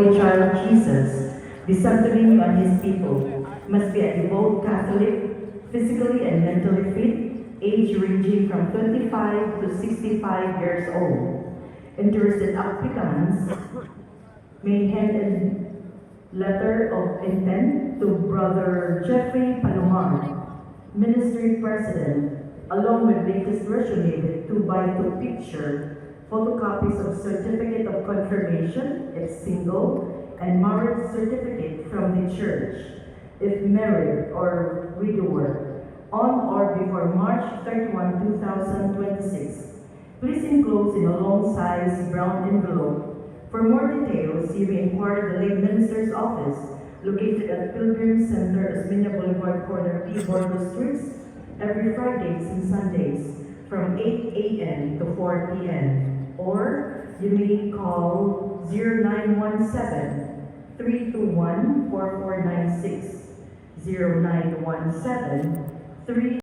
child Jesus, the Santo and his people, must be a devout Catholic, physically and mentally fit, age ranging from 25 to 65 years old. Interested applicants may hand a letter of intent to Brother Jeffrey Palomar, Ministry President, along with latest resume with 2x2 picture, photocopies of certificate of confirmation, if single, and marriage certificate from the church, if married or widower, on or before March 31, 2026. Please enclose in a long-size brown envelope. For more details, you may inquire the lay minister's office, located at Pilgrim Center, Osmeña Boulevard, corner P. Borgo Streets, every Fridays and Sundays from 8 a.m. to 4 p.m. Or you may call 0917-321-4496, 0917-3